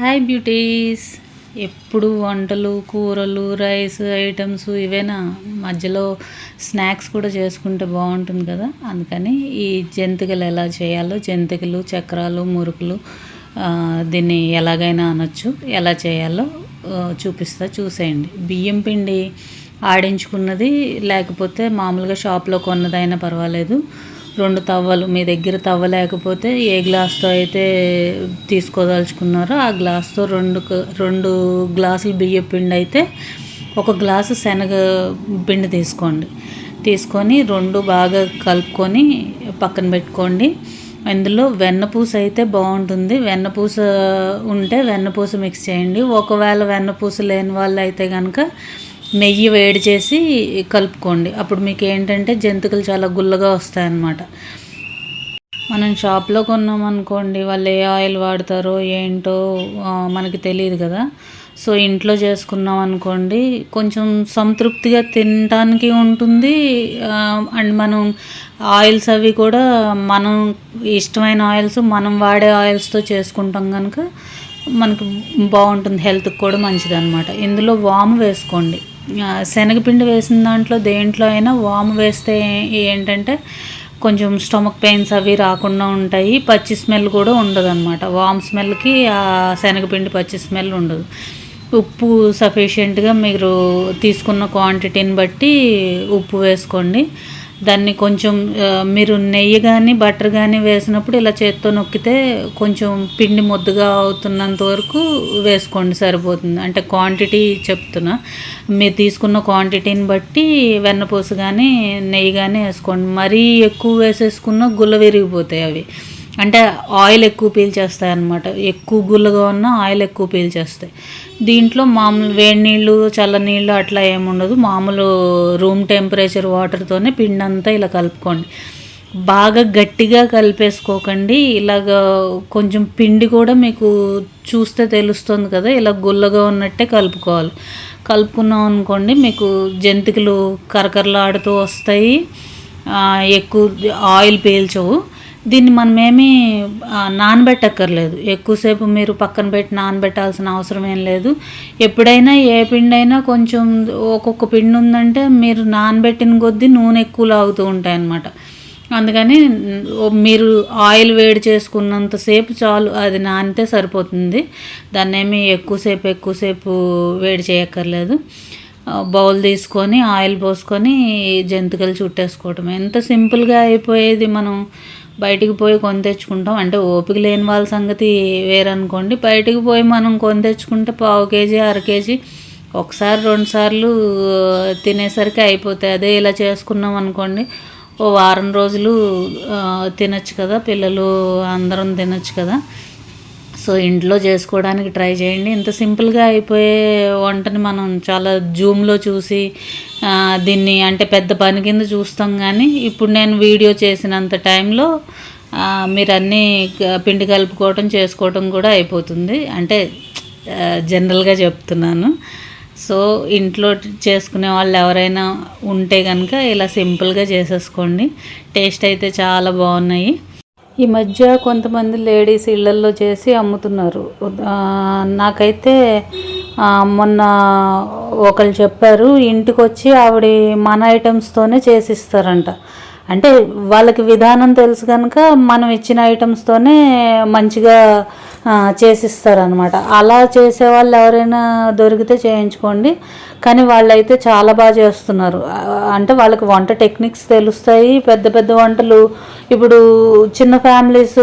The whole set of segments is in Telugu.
Hi beauties. ఎప్పుడు వంటలు, కూరలు, రైస్ ఐటమ్స్ ఇవేనా? మధ్యలో స్నాక్స్ కూడా చేసుకుంటే బాగుంటుంది కదా. అందుకని ఈ జంతికలు ఎలా చేయాలో, జంతికలు, చక్రాలు, మురుకులు, దీన్ని ఎలాగైనా అనొచ్చు, ఎలా చేయాలో చూపిస్తా, చూసేయండి. బియ్యం పిండి ఆడించుకున్నది, లేకపోతే మామూలుగా షాప్లో కొన్నదైనా పర్వాలేదు. 2 తవ్వలు, మీ దగ్గర తవ్వ లేకపోతే ఏ గ్లాస్తో అయితే తీసుకోదలుచుకున్నారో ఆ గ్లాస్తో 2 గ్లాసులు బియ్యం పిండి అయితే 1 గ్లాసు శనగ పిండి తీసుకొని 2 బాగా కలుపుకొని పక్కన పెట్టుకోండి. ఇందులో వెన్నపూస అయితే బాగుంటుంది. వెన్నపూస ఉంటే వెన్నపూస మిక్స్ చేయండి. ఒకవేళ వెన్నపూస లేని వాళ్ళు అయితే కనుక నెయ్యి వేడి చేసి కలుపుకోండి. అప్పుడు మీకు ఏంటంటే జంతికలు చాలా గుల్లగా వస్తాయన్నమాట. మనం షాప్లో కొన్నాం అనుకోండి, వాళ్ళు ఏ ఆయిల్ వాడతారో ఏంటో మనకి తెలియదు కదా. సో ఇంట్లో చేసుకున్నాం అనుకోండి, కొంచెం సంతృప్తిగా తినడానికి ఉంటుంది. అండ్ మనం ఆయిల్స్ అవి కూడా మనం ఇష్టమైన ఆయిల్స్, మనం వాడే ఆయిల్స్తో చేసుకుంటాం కనుక మనకు బాగుంటుంది, హెల్త్కి కూడా మంచిది అనమాట. ఇందులో వాము వేసుకోండి. శనగపిండి వేసిన దాంట్లో దేంట్లో అయినా వాము వేస్తే ఏంటంటే కొంచెం స్టమక్ పెయిన్స్ అవి రాకుండా ఉంటాయి. పచ్చి స్మెల్ కూడా ఉండదు అనమాట. వామ్ స్మెల్కి ఆ శనగపిండి పచ్చి స్మెల్ ఉండదు. ఉప్పు సఫిషియెంట్గా మీరు తీసుకున్న క్వాంటిటీని బట్టి ఉప్పు వేసుకోండి. దాన్ని కొంచెం మీరు నెయ్యి కానీ బటర్ కానీ వేసినప్పుడు ఇలా చేత్తో నొక్కితే కొంచెం పిండి ముద్దగా అవుతున్నంత వరకు వేసుకోండి, సరిపోతుంది. అంటే క్వాంటిటీ చెప్తున్నా, మీరు తీసుకున్న క్వాంటిటీని బట్టి వెన్నపూస కానీ నెయ్యి కానీ వేసుకోండి. మరీ ఎక్కువ వేసేసుకున్న గుల్ల విరిగిపోతాయి అవి. అంటే ఆయిల్ ఎక్కువ పీల్చేస్తాయి అన్నమాట. ఎక్కువ గుల్లగా ఉన్న ఆయిల్ ఎక్కువ పీల్చేస్తాయి. దీంట్లో మామూలు వేడి నీళ్ళు, చల్ల నీళ్ళు అట్లా ఏముండదు. మామూలు రూమ్ టెంపరేచర్ వాటర్తోనే పిండి అంతా ఇలా కలుపుకోండి. బాగా గట్టిగా కలిపేసుకోకండి. ఇలాగ కొంచెం పిండి కూడా మీకు చూస్తే తెలుస్తుంది కదా, ఇలా గుల్లగా ఉన్నట్టే కలుపుకోవాలి. కలుపుకున్నాం అనుకోండి, మీకు జంతికలు కరకరలాడుతూ వస్తాయి, ఎక్కువ ఆయిల్ పీల్చవు. దీన్ని మనమేమీ నానబెట్టక్కర్లేదు. ఎక్కువసేపు మీరు పక్కన పెట్టి నానబెట్టాల్సిన అవసరం ఏం లేదు. ఎప్పుడైనా ఏ పిండి అయినా కొంచెం ఒక్కొక్క పిండి ఉందంటే మీరు నానబెట్టిన కొద్దీ నూనె ఎక్కువ లాగుతూ ఉంటాయి అన్నమాట. అందుకని మీరు ఆయిల్ వేడి చేసుకున్నంతసేపు చాలు, అది నానితే సరిపోతుంది. దాన్ని ఏమి ఎక్కువసేపు వేడి చేయక్కర్లేదు. బౌల్ తీసుకొని ఆయిల్ పోసుకొని జంతికలు చుట్టేసుకోవటం ఎంత సింపుల్గా అయిపోయేది. మనం బయటికి పోయి కొని తెచ్చుకుంటాం, అంటే ఓపిక లేని వాళ్ళ సంగతి వేరనుకోండి. బయటికి పోయి మనం కొని తెచ్చుకుంటే 1/2 కేజీ 1/2 కేజీ 1-2 సార్లు తినేసరికి అయిపోతాయి. అదే ఇలా చేసుకున్నాం అనుకోండి, ఓ వారం రోజులు తినచ్చు కదా, పిల్లలు అందరం తినచ్చు కదా. సో ఇంట్లో చేసుకోవడానికి ట్రై చేయండి. ఇంత సింపుల్గా అయిపోయే వంటని మనం చాలా జూమ్లో చూసి దీన్ని అంటే పెద్ద పని కింద చూస్తాం. కానీ ఇప్పుడు నేను వీడియో చేసినంత టైంలో మీరు అన్నీ పిండి కలుపుకోవటం చేసుకోవటం కూడా అయిపోతుంది. అంటే జనరల్గా చెప్తున్నాను. సో ఇంట్లో చేసుకునే వాళ్ళు ఎవరైనా ఉంటే కనుక ఇలా సింపుల్గా చేసేసుకోండి. టేస్ట్ అయితే చాలా బాగున్నాయి. ఈ మధ్య కొంతమంది లేడీస్ ఇళ్లల్లో చేసి అమ్ముతున్నారు. నాకైతే మొన్న ఒకళ్ళు చెప్పారు, ఇంటికి వచ్చి ఆవిడ మన ఐటమ్స్తోనే చేసిస్తారంట. అంటే వాళ్ళకి విధానం తెలుసు కనుక మనం ఇచ్చిన ఐటమ్స్తోనే మంచిగా చేసిస్తారనమాట. అలా చేసేవాళ్ళు ఎవరైనా దొరికితే చేయించుకోండి. కానీ వాళ్ళైతే చాలా బాగా చేస్తున్నారు. అంటే వాళ్ళకి వంట టెక్నిక్స్ తెలుస్తాయి. పెద్ద పెద్ద వంటలు, ఇప్పుడు చిన్న ఫ్యామిలీస్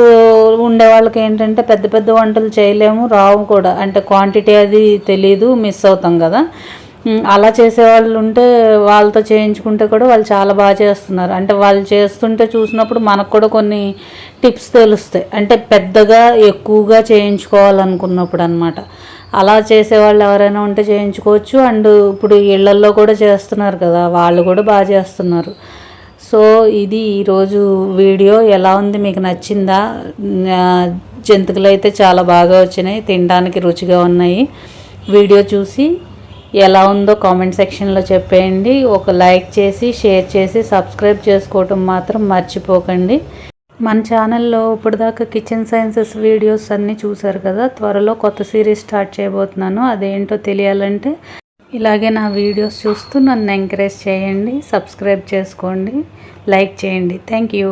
ఉండే వాళ్ళకి ఏంటంటే పెద్ద వంటలు చేయలేము, రావు కూడా. అంటే క్వాంటిటీ అది తెలీదు, మిస్ అవుతాం కదా. అలా చేసేవాళ్ళు ఉంటే వాళ్ళతో చేయించుకుంటే కూడా వాళ్ళు చాలా బాగా చేస్తున్నారు. అంటే వాళ్ళు చేస్తుంటే చూసినప్పుడు మనకు కూడా కొన్ని టిప్స్ తెలుస్తాయి. అంటే పెద్దగా ఎక్కువగా చేయించుకోవాలనుకున్నప్పుడు అనమాట. అలా చేసేవాళ్ళు ఎవరైనా ఉంటే చేయించుకోవచ్చు. అండ్ ఇప్పుడు ఇళ్లల్లో కూడా చేస్తున్నారు కదా, వాళ్ళు కూడా బాగా చేస్తున్నారు. సో ఇది ఈరోజు వీడియో. ఎలా ఉంది, మీకు నచ్చిందా? జంతికలు అయితే చాలా బాగా వచ్చినాయి, తినడానికి రుచిగా ఉన్నాయి. వీడియో చూసి ఎలా ఉందో కామెంట్ సెక్షన్లో చెప్పేయండి. ఒక లైక్ చేసి షేర్ చేసి సబ్స్క్రైబ్ చేసుకోవటం మాత్రం మర్చిపోకండి. మన ఛానల్లో ఇప్పటిదాకా కిచెన్ సైన్సెస్ వీడియోస్ అన్నీ చూసారు కదా. త్వరలో కొత్త సిరీస్ స్టార్ట్ చేయబోతున్నాను. అదేంటో తెలియాలంటే ఇలాగే నా వీడియోస్ చూస్తూ నన్ను ఎంకరేజ్ చేయండి, సబ్స్క్రైబ్ చేసుకోండి, లైక్ చేయండి. Thank you.